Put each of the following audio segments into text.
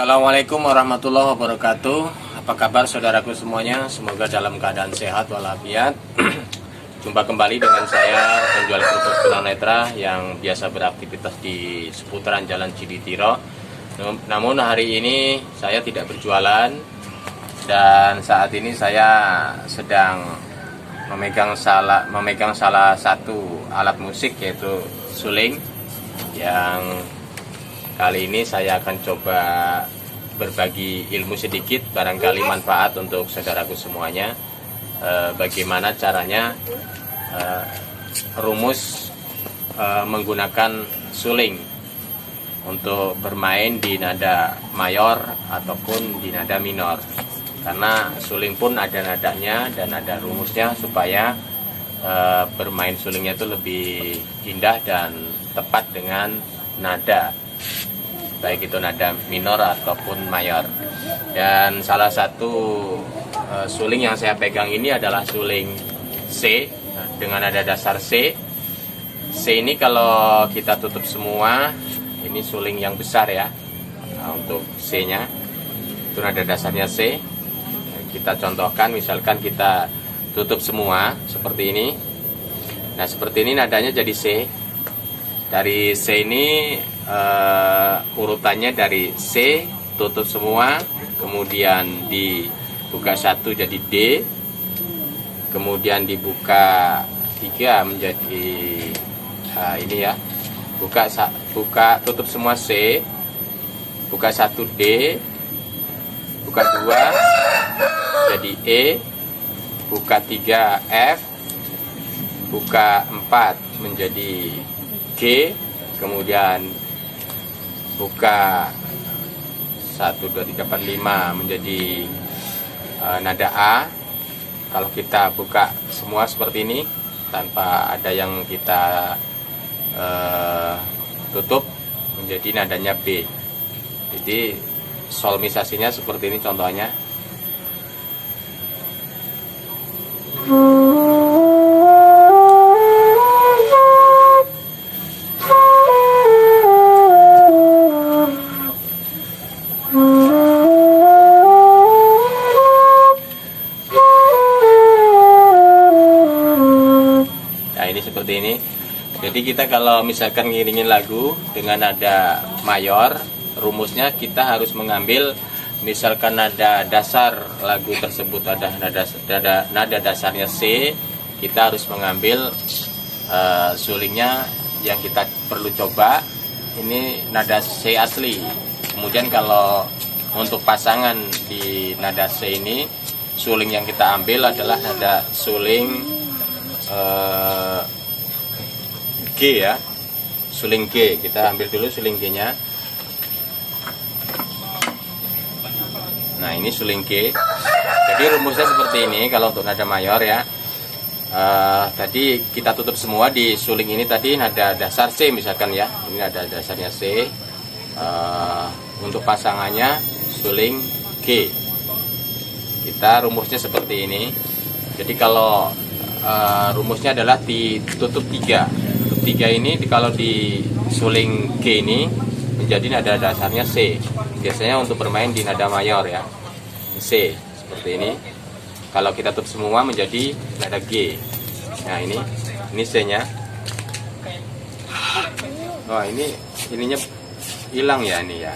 Assalamualaikum warahmatullahi wabarakatuh. Apa kabar saudaraku semuanya? Semoga dalam keadaan sehat walafiat. Jumpa kembali dengan saya, penjual kerupuk tunanetra yang biasa beraktivitas di seputaran Jalan Ciditiro. Namun hari ini saya tidak berjualan, dan saat ini saya sedang memegang salah satu alat musik, yaitu suling, yang kali ini saya akan coba berbagi ilmu sedikit, barangkali manfaat untuk saudaraku semuanya. Bagaimana caranya rumus menggunakan suling untuk bermain di nada mayor ataupun di nada minor. Karena suling pun ada nadanya dan ada rumusnya supaya bermain sulingnya itu lebih indah dan tepat dengan nada, baik itu nada minor ataupun mayor. Dan salah satu suling yang saya pegang ini adalah suling C dengan nada dasar C. C ini kalau kita tutup semua, ini suling yang besar ya. Nah, untuk C nya itu nada dasarnya C. Kita contohkan, misalkan kita tutup semua seperti ini. Nah, seperti ini nadanya jadi C. Dari C ini urutannya dari C, tutup semua, kemudian dibuka satu jadi D, kemudian dibuka 3 menjadi ini ya, buka tutup semua C, buka 1 D, buka 2 jadi E, buka 3 F, buka 4 menjadi G, kemudian buka 1, 2, 3, 4, 5 menjadi nada A. Kalau kita buka semua seperti ini tanpa ada yang kita tutup, menjadi nadanya B. Jadi solmisasinya seperti ini contohnya. Seperti ini. Jadi kita kalau misalkan ngiringin lagu dengan nada mayor, rumusnya kita harus mengambil, misalkan nada dasar lagu tersebut ada nada dasarnya C, kita harus mengambil sulingnya yang kita perlu coba ini nada C asli. Kemudian kalau untuk pasangan di nada C ini, suling yang kita ambil adalah nada suling G ya, suling G. Kita ambil dulu suling G nya. Nah, ini suling G. Jadi rumusnya seperti ini kalau untuk nada mayor ya. Tadi kita tutup semua di suling ini, tadi nada dasar C misalkan ya, ini nada dasarnya C. Untuk pasangannya suling G. Kita rumusnya seperti ini. Jadi kalau rumusnya adalah ditutup 3. 3 ini kalau di suling G ini menjadi nada dasarnya C. Biasanya untuk bermain di nada mayor ya, C seperti ini. Kalau kita tutup semua menjadi nada G. Nah, ini C nya. Oh, ininya hilang ya, ini ya.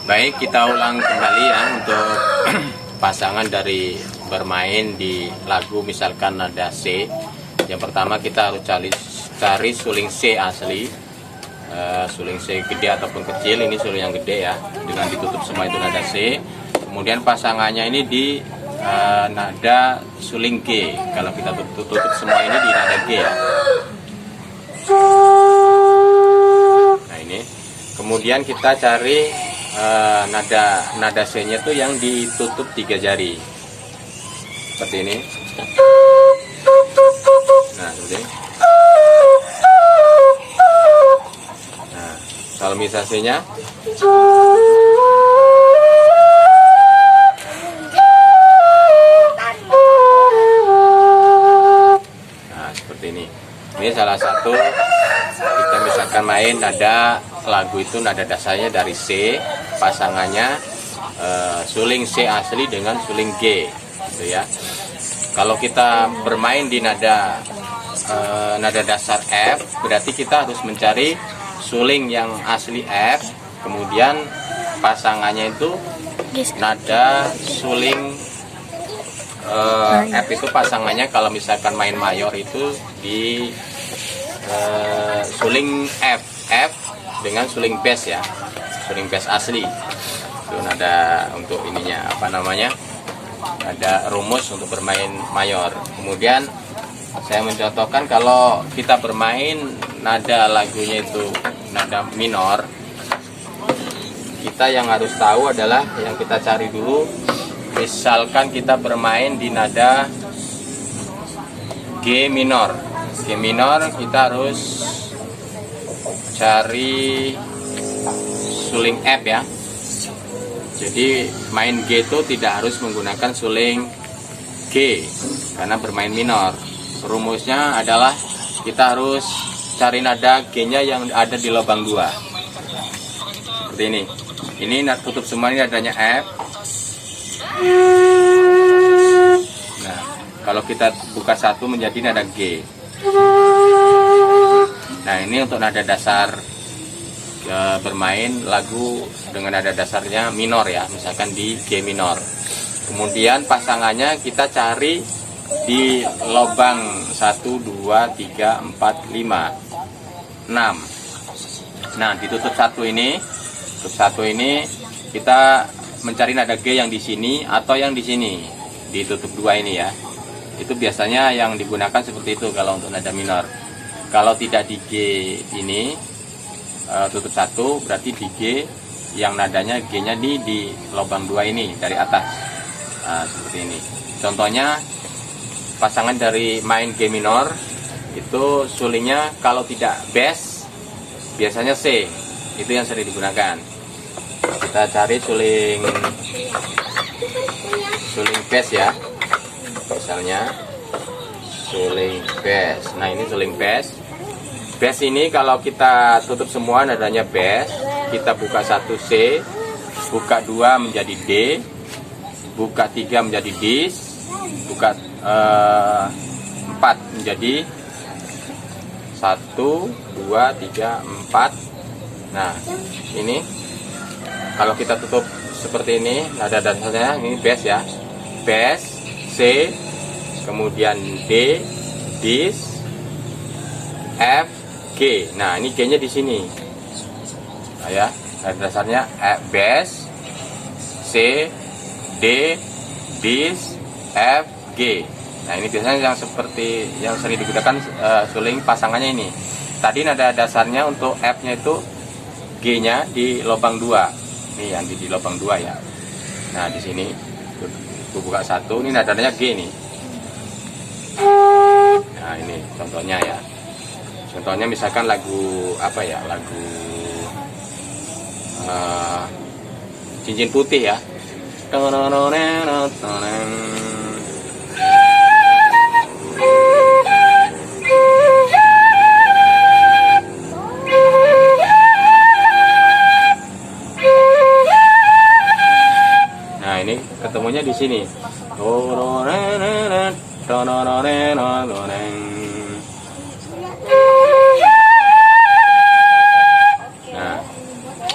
Baik, kita ulang kembali ya untuk pasangan dari bermain di lagu misalkan nada C. Yang pertama kita harus cari suling C asli, suling C gede ataupun kecil. Ini suling yang gede ya, dengan ditutup semua itu nada C. Kemudian pasangannya ini di nada suling G. Kalau kita tutup semua ini di nada G ya. Nah, ini kemudian kita cari nada C nya tuh yang ditutup 3 jari seperti ini. Nah, seperti ini. Nah, solmisasinya Ini salah satu, kita misalkan main nada lagu itu nada dasarnya dari C, pasangannya suling C asli dengan suling G, gitu ya. Kalau kita bermain di nada dasar F, berarti kita harus mencari suling yang asli F, kemudian pasangannya itu nada suling F itu pasangannya kalau misalkan main mayor itu di suling F dengan suling bass ya, suling bass asli. Itu nada untuk ininya apa namanya? Ada rumus untuk bermain mayor. Kemudian saya mencontohkan kalau kita bermain nada lagunya itu nada minor, kita yang harus tahu adalah yang kita cari dulu. Misalkan kita bermain di nada G minor. G minor kita harus cari suling F ya. Jadi main G itu tidak harus menggunakan suling G karena bermain minor. Rumusnya adalah kita harus cari nada G-nya yang ada di lubang 2. Seperti ini. Ini tutup semua, ini nadanya F. Nah, kalau kita buka satu menjadi nada G. Nah, ini untuk nada dasar bermain lagu dengan nada dasarnya minor ya, misalkan di G minor. Kemudian pasangannya kita cari di lubang 1, 2, 3, 4, 5, 6. Nah, ditutup satu ini, kita mencari nada G yang di sini atau yang di sini, ditutup 2 ini ya. Itu biasanya yang digunakan seperti itu kalau untuk nada minor. Kalau tidak di G ini tutup 1, berarti di G yang nadanya G-nya di lubang 2 ini dari atas. Nah, seperti ini. Contohnya pasangan dari main G minor itu sulingnya kalau tidak bass biasanya C, itu yang sering digunakan. Kita cari suling bass ya, misalnya suling bass. Nah, ini suling bass. Bass ini kalau kita tutup semua nadanya bass, kita buka 1 C, buka 2 menjadi D, buka 3 menjadi dis, buka 4 menjadi 1, 2, 3, 4. Nah, ini kalau kita tutup seperti ini, nada dasarnya ini bass ya, bass, C, kemudian D, dis, F, G. Nah, ini G-nya di sini. Nah, ya, nada dasarnya bass, C, D, dis, F, G. Nah, ini biasanya yang seperti yang sering digunakan suling pasangannya ini. Tadi nada dasarnya untuk F-nya itu G-nya di lubang 2. Ini yang di lubang 2 ya. Nah, di sini aku buka 1, ini nadanya G nih. Nah, ini contohnya ya. Contohnya misalkan lagu apa ya? Lagu Cincin Putih ya. Nah, ini ketemunya di sini. Nah,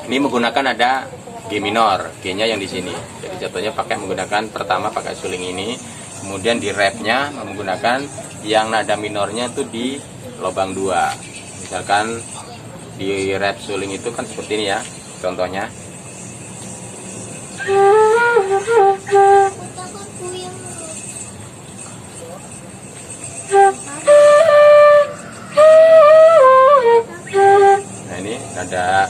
ini menggunakan nada G minor, G-nya yang di sini. Jadi contohnya menggunakan pertama pakai suling ini, kemudian di rep-nya menggunakan yang nada minornya itu di lubang 2. Misalkan di rep suling itu kan seperti ini ya, contohnya. Nah, ini nada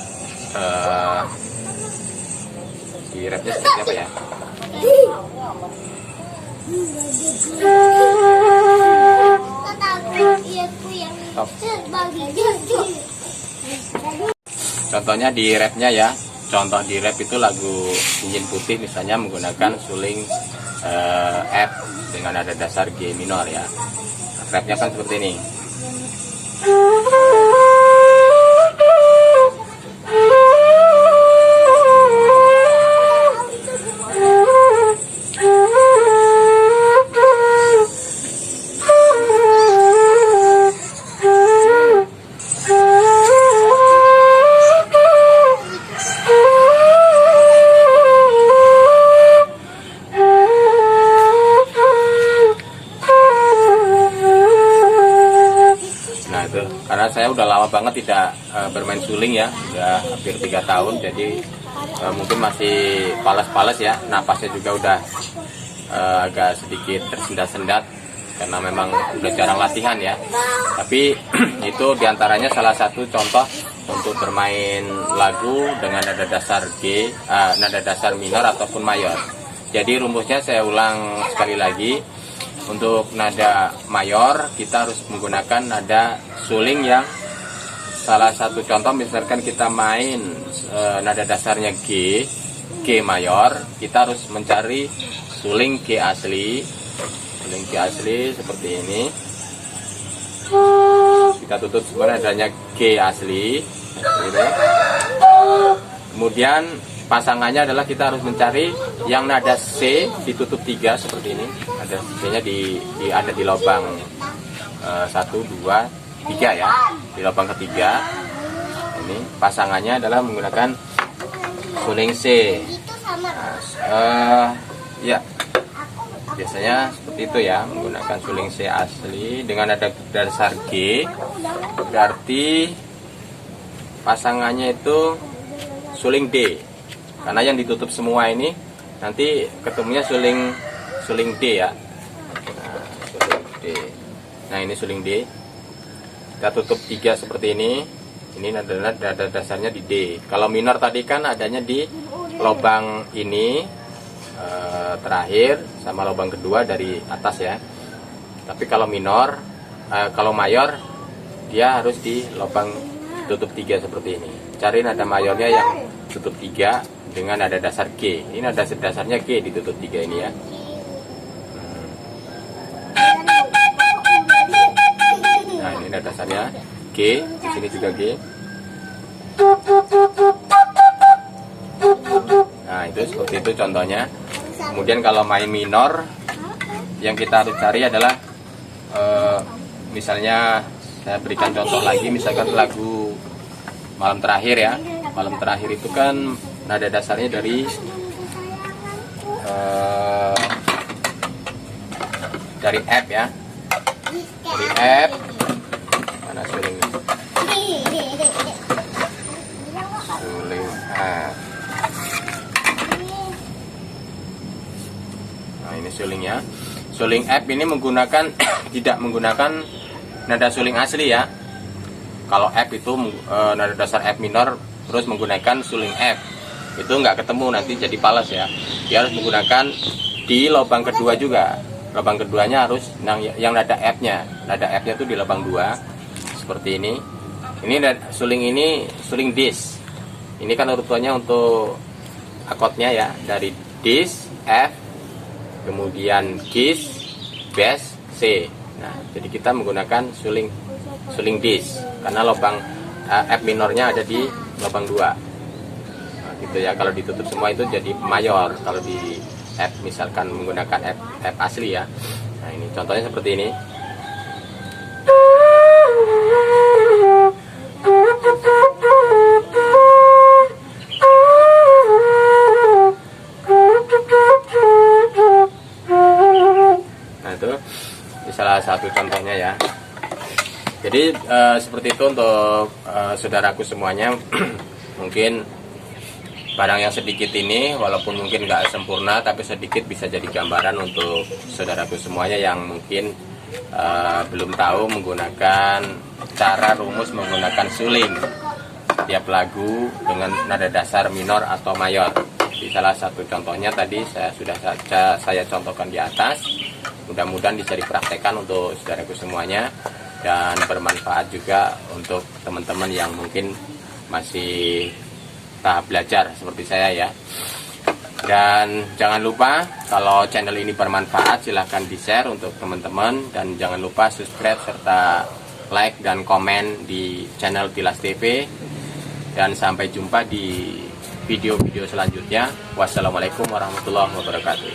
di rapnya seperti apa ya? Contohnya di rapnya ya. Contoh di rap itu lagu Cincin Putih misalnya menggunakan suling F dengan nada dasar G minor ya. Rapnya kan seperti ini. Karena saya udah lama banget tidak bermain suling ya, udah hampir 3 tahun, jadi mungkin masih palas-palas ya, napasnya juga udah agak sedikit tersendat-sendat karena memang udah jarang latihan ya. Tapi itu diantaranya salah satu contoh untuk bermain lagu dengan nada dasar G, nada dasar minor ataupun mayor. Jadi rumusnya saya ulang sekali lagi. Untuk nada mayor kita harus menggunakan nada suling yang salah satu contoh, misalkan kita main nada dasarnya G mayor, kita harus mencari suling G asli, seperti ini. Kita tutup semua nadanya G asli, gitu. Kemudian pasangannya adalah kita harus mencari yang nada C ditutup 3 seperti ini. Ada C-nya ada di lubang 1, 2, 3 ya. Di lubang ketiga. Ini pasangannya adalah menggunakan suling C. Ya. Biasanya seperti itu ya, menggunakan suling C asli dengan nada dasar G. Berarti pasangannya itu suling D. Karena yang ditutup semua ini nanti ketemunya suling D ya. Nah, suling D. Nah, ini suling D. Kita tutup 3 seperti ini. Ini adalah nada dasarnya di D. Kalau minor tadi kan adanya di lubang ini terakhir sama lubang kedua dari atas ya. Tapi kalau minor, kalau mayor dia harus di lubang tutup 3 seperti ini. Cari nada mayornya yang tutup 3 dengan nada dasar G. Ini nada dasarnya G ditutup 3 ini ya. Nah, ini nada dasarnya G, di sini juga G. Nah, itu seperti itu contohnya. Kemudian kalau main minor, yang kita harus cari adalah misalnya saya berikan contoh lagi, misalkan lagu Malam Terakhir ya. Malam Terakhir itu kan nada dasarnya dari F ya, dari F. Mana sulingnya? Suling F. Nah, ini sulingnya. Suling F ini menggunakan tidak menggunakan nada suling asli ya. Kalau F itu nada dasar F minor terus menggunakan suling F, itu nggak ketemu, nanti jadi palas ya. Dia harus menggunakan di lubang kedua juga. Lubang keduanya harus yang nada F-nya. Nada F-nya itu di lubang 2 seperti ini. Ini suling ini suling dis. Ini kan urutannya untuk akordnya ya, dari dis, F, kemudian gis, bass, C. Nah, jadi kita menggunakan suling dis karena lubang F minornya ada di lubang 2. Nah, gitu ya. Kalau ditutup semua itu jadi mayor. Kalau di F misalkan menggunakan F asli ya. Nah, ini contohnya seperti ini. Nah, itu salah satu contohnya ya. Jadi seperti itu untuk saudaraku semuanya. Mungkin barang yang sedikit ini walaupun mungkin nggak sempurna, tapi sedikit bisa jadi gambaran untuk saudaraku semuanya yang mungkin belum tahu menggunakan cara rumus menggunakan suling tiap lagu dengan nada dasar minor atau mayor. Di salah satu contohnya tadi saya contohkan di atas. Mudah-mudahan bisa dipraktekkan untuk saudaraku semuanya dan bermanfaat juga untuk teman-teman yang mungkin masih tahap belajar seperti saya ya. Dan jangan lupa kalau channel ini bermanfaat silahkan di share untuk teman-teman, dan jangan lupa subscribe serta like dan komen di channel Tilas TV, dan sampai jumpa di video-video selanjutnya. Wassalamualaikum warahmatullahi wabarakatuh.